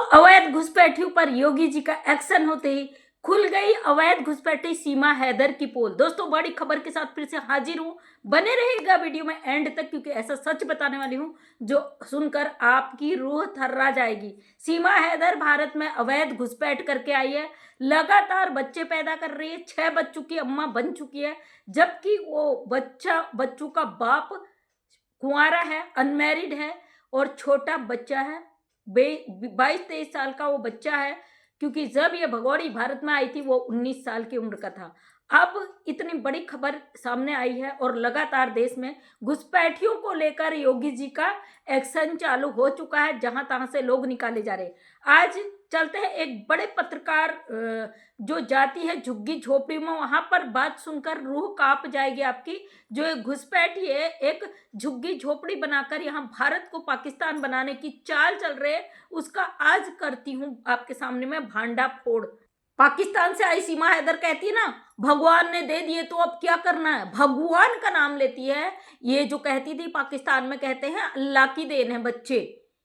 अवैध घुसपैठियों पर योगी जी का एक्शन होते ही खुल गई अवैध घुसपैठी सीमा हैदर की पोल। दोस्तों, बड़ी खबर के साथ फिर से हाजिर हूं। बने रहेगा वीडियो में एंड तक, क्योंकि ऐसा सच बताने वाली हूं जो सुनकर आपकी रूह थर्रा जाएगी। सीमा हैदर भारत में अवैध घुसपैठ करके आई है, लगातार बच्चे पैदा कर रही है, 6 बच्चों की अम्मा बन चुकी है, जबकि वो बच्चों का बाप कुंवारा है, अनमैरिड है और छोटा बच्चा है, 22-23 साल का वो बच्चा है, क्योंकि जब ये भगोड़ी भारत में आई थी वो 19 साल की उम्र का था। अब इतनी बड़ी खबर सामने आई है और लगातार देश में घुसपैठियों को लेकर योगी जी का एक्शन चालू हो चुका है, जहां तहां से लोग निकाले जा रहे। आज चलते हैं एक बड़े पत्रकार जो जाती है झुग्गी झोपड़ी में, वहां पर बात सुनकर रूह कांप जाएगी आपकी। जो एक घुसपैठी है, एक झुग्गी झोपड़ी बनाकर यहाँ भारत को पाकिस्तान बनाने की चाल चल रहे, उसका आज करती हूँ आपके सामने में भांडा फोड़। पाकिस्तान से आई सीमा हैदर कहती है ना, भगवान ने दे दिए तो अब क्या करना है, भगवान का नाम लेती है। ये जो कहती थी पाकिस्तान में कहते हैं अल्लाह की देन है बच्चे,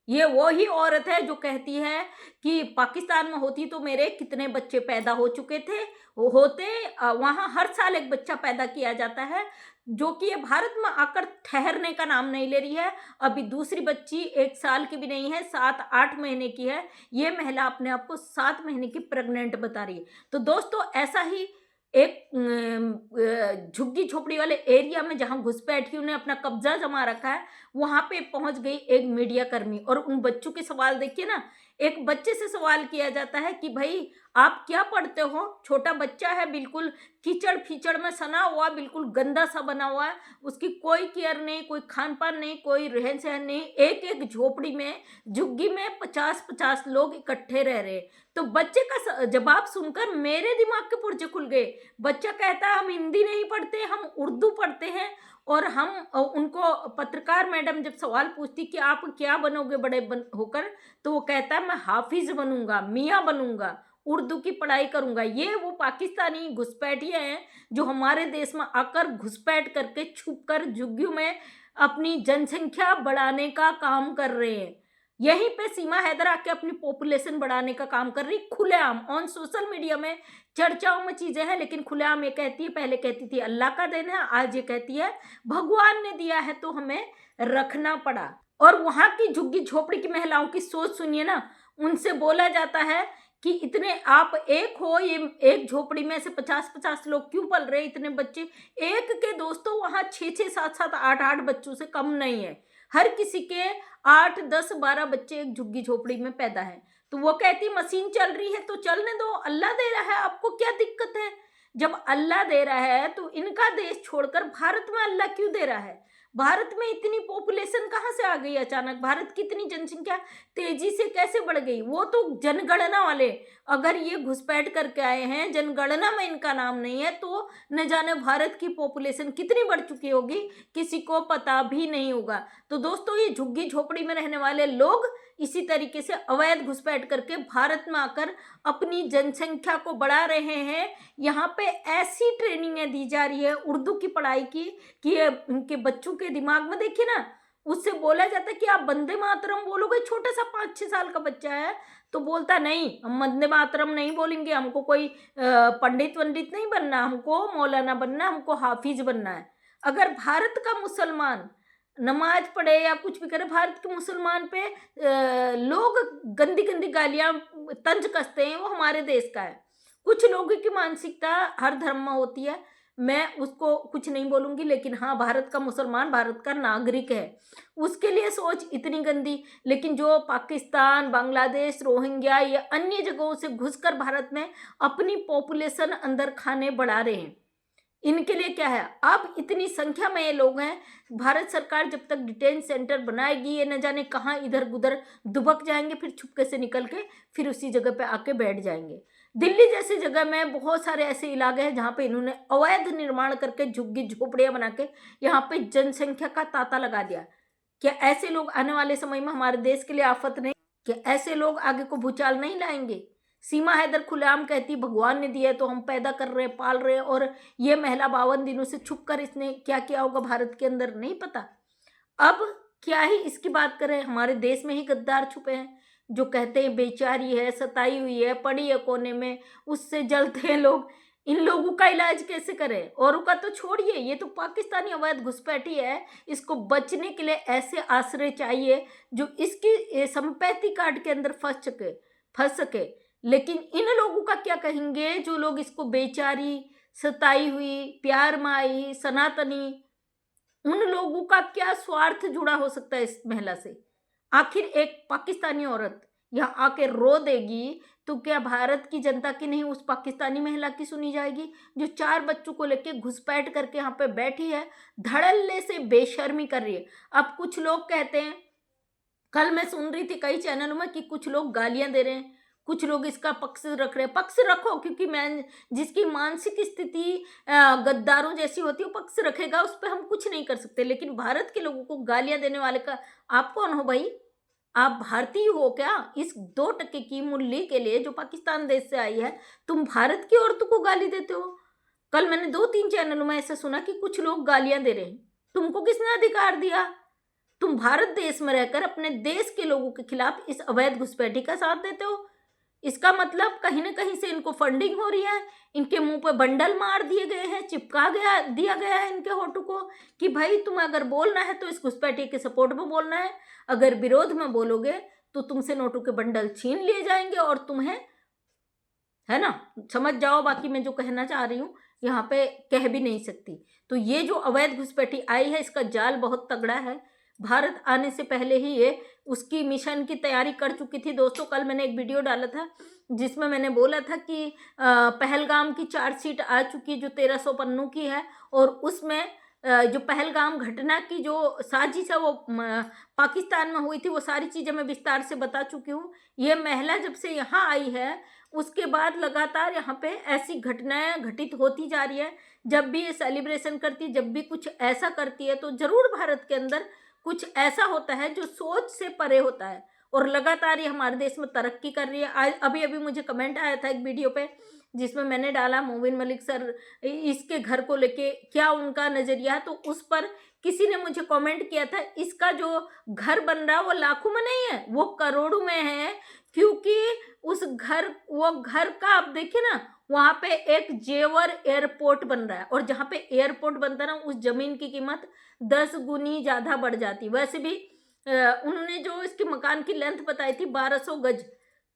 ये वो ही औरत है जो कहती है कि पाकिस्तान में होती तो मेरे कितने बच्चे पैदा हो चुके थे, वो होते वहाँ हर साल एक बच्चा पैदा किया जाता है, जो कि ये भारत में आकर ठहरने का नाम नहीं ले रही है। अभी दूसरी बच्ची 1 साल की भी नहीं है, 7-8 महीने की है। ये महिला अपने आप को 7 महीने की प्रेग्नेंट बता रही है। तो दोस्तों, ऐसा ही एक झुग्गी झोपड़ी वाले एरिया में जहां घुसपैठियों ने अपना कब्जा जमा रखा है, वहां पे पहुंच गई एक मीडिया कर्मी और उन बच्चों के सवाल देखिए ना। एक बच्चे से सवाल किया जाता है कि भाई आप क्या पढ़ते हो, छोटा बच्चा है, बिल्कुल कीचड़ फीचड़ में सना हुआ, बिल्कुल गंदा सा बना हुआ है, उसकी कोई केयर नहीं, कोई खान पान नहीं, कोई रहन सहन नहीं। एक एक झोपड़ी में, झुग्गी में 50-50 लोग इकट्ठे रह रहे। तो बच्चे का जवाब सुनकर मेरे दिमाग के पुर्जे खुल गए। बच्चा कहता है हम हिंदी नहीं पढ़ते, हम उर्दू पढ़ते हैं। और हम उनको पत्रकार मैडम जब सवाल पूछती कि आप क्या बनोगे बड़े होकर, तो वो कहता है मैं हाफिज बनूंगा, मियाँ बनूंगा, उर्दू की पढ़ाई करूंगा। ये वो पाकिस्तानी घुसपैठिए हैं जो हमारे देश में आकर घुसपैठ करके छुप कर झुग्गियों में अपनी जनसंख्या बढ़ाने का काम कर रहे हैं। यहीं पे सीमा हैदर आके अपनी पॉपुलेशन बढ़ाने का काम कर रही, खुलेआम ऑन सोशल मीडिया में चर्चाओं में चीजें हैं, लेकिन खुलेआम ये कहती है, पहले कहती थी अल्लाह का देन है, आज ये कहती है भगवान ने दिया है तो हमें रखना पड़ा। और वहां की झुग्गी झोपड़ी की महिलाओं की सोच सुनिए ना। उनसे बोला जाता है कि इतने आप एक हो, ये एक झोपड़ी में से 50-50 लोग क्यों पल रहे, इतने बच्चे एक के दोस्तों वहां 6-6, 7-7, 8-8 बच्चों से कम नहीं है। हर किसी के 8, 10, 12 बच्चे एक झुग्गी झोपड़ी में पैदा है। तो वो कहती मशीन चल रही है तो चलने दो, अल्लाह दे रहा है, आपको क्या दिक्कत है। जब अल्लाह दे रहा है तो इनका देश छोड़कर भारत में अल्लाह क्यों दे रहा है। भारत में इतनी पॉपुलेशन कहाँ से आ गई अचानक, भारत की इतनी जनसंख्या तेजी से कैसे बढ़ गई। वो तो जनगणना वाले, अगर ये घुसपैठ करके आए हैं, जनगणना में इनका नाम नहीं है, तो न जाने भारत की पॉपुलेशन कितनी बढ़ चुकी होगी, किसी को पता भी नहीं होगा। तो दोस्तों, ये झुग्गी झोपड़ी में रहने वाले लोग इसी तरीके से अवैध घुसपैठ करके भारत में आकर अपनी जनसंख्या को बढ़ा रहे हैं। यहाँ पे ऐसी ट्रेनिंगें दी जा रही है उर्दू की पढ़ाई की कि उनके बच्चों के दिमाग में देखिए ना, उससे बोला जाता है कि आप वंदे मातरम बोलोगे, छोटा सा 5-6 साल का बच्चा है तो बोलता नहीं हम वंदे मातरम नहीं बोलेंगे, हमको कोई पंडित वंडित नहीं बनना, हमको मौलाना बनना, हमको हाफिज बनना है। अगर भारत का मुसलमान नमाज पढ़े या कुछ भी करे, भारत के मुसलमान पे लोग गंदी गंदी गालियां तंज कसते हैं, वो हमारे देश का है। कुछ लोगों की मानसिकता हर धर्म में होती है, मैं उसको कुछ नहीं बोलूंगी, लेकिन हाँ, भारत का मुसलमान भारत का नागरिक है, उसके लिए सोच इतनी गंदी। लेकिन जो पाकिस्तान, बांग्लादेश, रोहिंग्या या अन्य जगहों से घुसकर भारत में अपनी पॉपुलेशन अंदर खाने बढ़ा रहे हैं, इनके लिए क्या है। अब इतनी संख्या में ये लोग हैं, भारत सरकार जब तक डिटेन सेंटर बनाएगी, ये न जाने कहाँ इधर उधर दुबक जाएंगे, फिर छुपके से निकल के फिर उसी जगह पे आके बैठ जाएंगे। दिल्ली जैसी जगह में बहुत सारे ऐसे इलाके हैं जहाँ पे इन्होंने अवैध निर्माण करके झुग्गी झोपड़ियाँ बना के यहाँ पे जनसंख्या का तांता लगा दिया। क्या ऐसे लोग आने वाले समय में हमारे देश के लिए आफत नहीं, क्या ऐसे लोग आगे को भूचाल नहीं लाएंगे। सीमा हैदर खुलेआम कहती भगवान ने दिया है तो हम पैदा कर रहे हैं, पाल रहे हैं, और ये महिला 52 दिनों से छुप कर इसने क्या किया होगा भारत के अंदर नहीं पता। अब क्या ही इसकी बात करें, हमारे देश में ही गद्दार छुपे हैं जो कहते हैं बेचारी है, सताई हुई है, पड़ी है कोने में, उससे जलते हैं लोग। इन लोगों का इलाज कैसे करें? औरों का तो छोड़िए, ये तो पाकिस्तानी अवैध घुसपैठी है। इसको बचने के लिए ऐसे आश्रय चाहिए जो इसकी संपत्ति कार्ड के अंदर फंस सके। लेकिन इन लोगों का क्या कहेंगे जो लोग इसको बेचारी, सताई हुई, प्यार में आई, सनातनी, उन लोगों का क्या स्वार्थ जुड़ा हो सकता है इस महिला से? आखिर एक पाकिस्तानी औरत यहाँ आके रो देगी तो क्या भारत की जनता की नहीं उस पाकिस्तानी महिला की सुनी जाएगी जो 4 बच्चों को लेके घुसपैठ करके यहाँ पे बैठी है, धड़ल्ले से बेशर्मी कर रही है। अब कुछ लोग कहते हैं, कल मैं सुन रही थी कई चैनलों में कि कुछ लोग गालियां दे रहे हैं, कुछ लोग इसका पक्ष रख रहे हैं। पक्ष रखो, क्योंकि मैं जिसकी मानसिक स्थिति गद्दारों जैसी होती है वो पक्ष रखेगा, उस पर हम कुछ नहीं कर सकते। लेकिन भारत के लोगों को गालियां देने वाले का आप कौन हो भाई? आप भारतीय हो क्या? इस 2% की मुल्ली के लिए जो पाकिस्तान देश से आई है, तुम भारत की औरतों को गाली देते हो? कल मैंने 2-3 चैनलों में ऐसा सुना कि कुछ लोग गालियां दे रहे हैं। तुमको किसने अधिकार दिया? तुम भारत देश में रहकर अपने देश के लोगों के खिलाफ इस अवैध घुसपैठी का साथ देते हो। इसका मतलब कहीं ना कहीं से इनको फंडिंग हो रही है, इनके मुंह पे बंडल मार दिए गए हैं, दिया गया है इनके होठों को कि भाई तुम्हें अगर बोलना है तो इस घुसपैठी के सपोर्ट में बोलना है, अगर विरोध में बोलोगे तो तुमसे नोटों के बंडल छीन लिए जाएंगे और तुम्हें, है ना, समझ जाओ। बाकी मैं जो कहना चाह रही हूँ यहाँ पे कह भी नहीं सकती। तो ये जो अवैध घुसपैठी आई है इसका जाल बहुत तगड़ा है। भारत आने से पहले ही ये उसकी मिशन की तैयारी कर चुकी थी। दोस्तों कल मैंने एक वीडियो डाला था जिसमें मैंने बोला था कि पहलगाम की चार्जशीट आ चुकी जो 1300 पन्नों की है, और उसमें जो पहलगाम घटना की जो साजिश है वो पाकिस्तान में हुई थी, वो सारी चीज़ें मैं विस्तार से बता चुकी हूँ। ये महिला जब से यहाँ आई है उसके बाद लगातार यहाँ पे ऐसी घटनाएं घटित होती जा रही है। जब भी ये सेलिब्रेशन करती है, जब भी कुछ ऐसा करती है, तो ज़रूर भारत के अंदर कुछ ऐसा होता है जो सोच से परे होता है। और लगातार ये हमारे देश में तरक्की कर रही है। आज अभी अभी मुझे कमेंट आया था एक वीडियो पे जिसमें मैंने डाला मोबिन मलिक सर इसके घर को लेके क्या उनका नज़रिया है, तो उस पर किसी ने मुझे कमेंट किया था इसका जो घर बन रहा है वो लाखों में नहीं है, वो करोड़ों में है। क्योंकि वो घर का आप देखिए ना, वहाँ पे एक जेवर एयरपोर्ट बन रहा है, और जहाँ पे एयरपोर्ट बनता है ना उस जमीन की कीमत 10 गुनी ज़्यादा बढ़ जाती। वैसे भी उन्होंने जो इसके मकान की लेंथ बताई थी 1200 गज,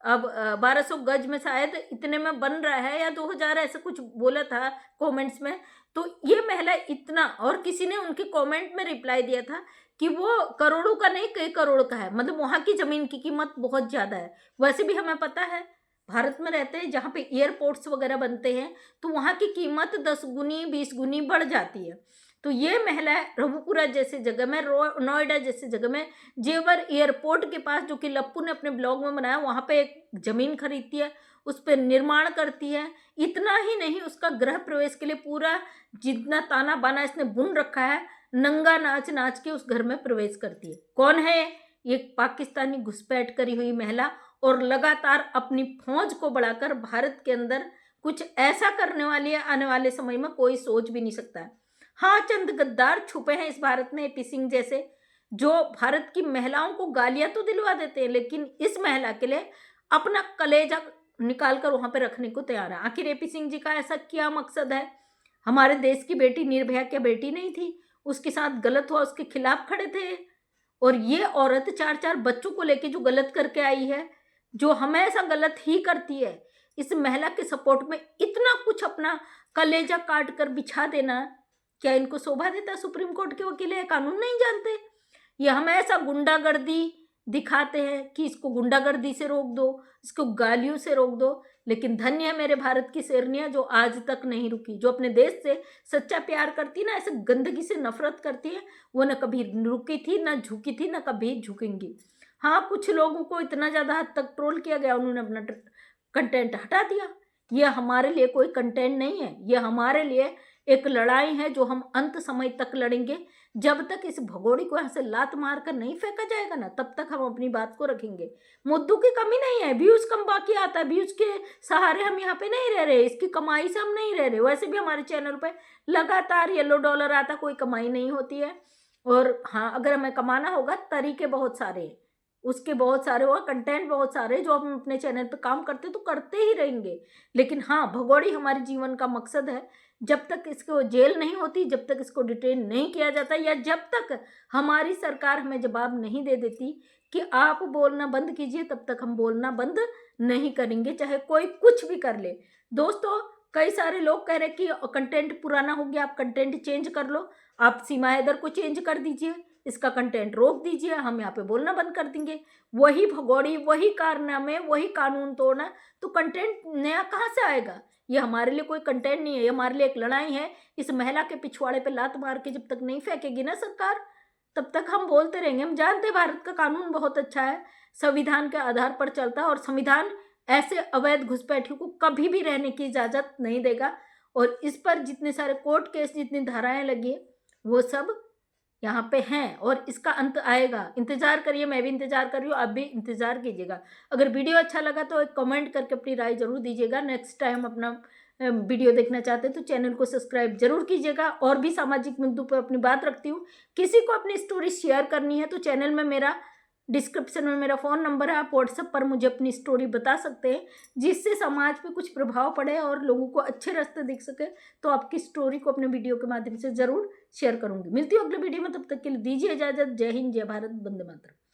अब 1200 गज में शायद इतने में बन रहा है या 2000 ऐसा कुछ बोला था कमेंट्स में। तो ये महिला इतना, और किसी ने उनके कमेंट में रिप्लाई दिया था कि वो करोड़ों का नहीं कई करोड़ का है, मतलब वहाँ की ज़मीन की कीमत बहुत ज़्यादा है। वैसे भी हमें पता है भारत में रहते हैं जहाँ पे एयरपोर्ट्स वगैरह बनते हैं तो वहाँ की कीमत 10 गुनी 20 गुनी बढ़ जाती है। तो ये महिला रघुपुरा जैसे जगह में, नोएडा जैसे जगह में, जेवर एयरपोर्ट के पास, जो कि लप्पू ने अपने ब्लॉग में बनाया, वहाँ पे एक ज़मीन खरीदती है, उस पर निर्माण करती है। इतना ही नहीं, उसका गृह प्रवेश के लिए पूरा जितना ताना बाना इसने बुन रखा है, नंगा नाच नाच के उस घर में प्रवेश करती है। कौन है ये? पाकिस्तानी घुसपैठ करी हुई महिला, और लगातार अपनी फौज को बढ़ाकर भारत के अंदर कुछ ऐसा करने वाली है आने वाले समय में कोई सोच भी नहीं सकता है। हाँ, चंद गद्दार छुपे हैं इस भारत में, एपी सिंह जैसे, जो भारत की महिलाओं को गालियां तो दिलवा देते हैं लेकिन इस महिला के लिए अपना कलेजा निकाल कर वहां पे रखने को तैयार है। आखिर एपी सिंह जी का ऐसा क्या मकसद है? हमारे देश की बेटी निर्भया क्या बेटी नहीं थी? उसके साथ गलत हुआ उसके खिलाफ खड़े थे। और ये औरत 4-4 बच्चों को लेके जो गलत करके आई है, जो हमेशा गलत ही करती है, इस महिला के सपोर्ट में इतना कुछ अपना कलेजा काट कर बिछा देना, क्या इनको शोभा देता? सुप्रीम कोर्ट के वकील है, कानून नहीं जानते? ये हमेशा गुंडागर्दी दिखाते हैं कि इसको गुंडागर्दी से रोक दो, इसको गालियों से रोक दो। लेकिन धन्य है मेरे भारत की शेरनियाँ जो आज तक नहीं रुकी, जो अपने देश से सच्चा प्यार करती ना, ऐसे गंदगी से नफरत करती है, वो न कभी रुकी थी, ना झुकी थी, ना कभी झुकेंगी। हाँ, कुछ लोगों को इतना ज़्यादा हद तक ट्रोल किया गया, उन्होंने अपना कंटेंट हटा दिया। ये हमारे लिए कोई कंटेंट नहीं है, ये हमारे लिए एक लड़ाई है जो हम अंत समय तक लड़ेंगे। जब तक इस भगोड़ी को यहाँ से लात मार कर नहीं फेंका जाएगा ना, तब तक हम अपनी बात को रखेंगे। मुद्दों की कमी नहीं है, व्यूज कम बाकी आता है, व्यूज के सहारे हम यहाँ पे नहीं रह रहे, इसकी कमाई से हम नहीं रह रहे। वैसे भी हमारे चैनल पे लगातार येलो डॉलर आता, कोई कमाई नहीं होती है। और हाँ, अगर हमें कमाना होगा तरीके बहुत सारे हैं, उसके बहुत सारे और कंटेंट बहुत सारे जो हम अपने चैनल पे काम करते तो करते ही रहेंगे। लेकिन हाँ, भगोड़ी हमारे जीवन का मकसद है। जब तक इसको जेल नहीं होती, जब तक इसको डिटेन नहीं किया जाता, या जब तक हमारी सरकार हमें जवाब नहीं दे देती कि आप बोलना बंद कीजिए, तब तक हम बोलना बंद नहीं करेंगे, चाहे कोई कुछ भी कर ले। दोस्तों, कई सारे लोग कह रहे कि कंटेंट पुराना हो गया, आप कंटेंट चेंज कर लो। आप सीमा हैदर को चेंज कर दीजिए, इसका कंटेंट रोक दीजिए, हम यहाँ पे बोलना बंद कर देंगे। वही भगोड़ी, वही कारनामे, वही कानून तोड़ना, तो कंटेंट नया कहाँ से आएगा? ये हमारे लिए कोई कंटेंट नहीं है, ये हमारे लिए एक लड़ाई है। इस महिला के पिछवाड़े पे लात मार के जब तक नहीं फेंकेगी ना सरकार, तब तक हम बोलते रहेंगे। हम जानते हैं भारत का कानून बहुत अच्छा है, संविधान के आधार पर चलता है, और संविधान ऐसे अवैध घुसपैठियों को कभी भी रहने की इजाज़त नहीं देगा। और इस पर जितने सारे कोर्ट केस, जितनी धाराएं लगी है, वो सब यहाँ पे हैं और इसका अंत आएगा। इंतज़ार करिए, मैं भी इंतज़ार कर रही हूँ, आप भी इंतज़ार कीजिएगा। अगर वीडियो अच्छा लगा तो एक कमेंट करके अपनी राय ज़रूर दीजिएगा। नेक्स्ट टाइम अपना वीडियो देखना चाहते हैं तो चैनल को सब्सक्राइब जरूर कीजिएगा। और भी सामाजिक मुद्दों पर अपनी बात रखती हूँ। किसी को अपनी स्टोरी शेयर करनी है तो चैनल में मेरा डिस्क्रिप्शन में मेरा फ़ोन नंबर है, आप व्हाट्सएप पर मुझे अपनी स्टोरी बता सकते हैं, जिससे समाज पे कुछ प्रभाव पड़े और लोगों को अच्छे रास्ते दिख सके। तो आपकी स्टोरी को अपने वीडियो के माध्यम से ज़रूर शेयर करूँगी। मिलती हूँ अगले वीडियो में, तब तक के लिए दीजिए इजाज़त। जय हिंद, जय भारत, वंदे मातरम।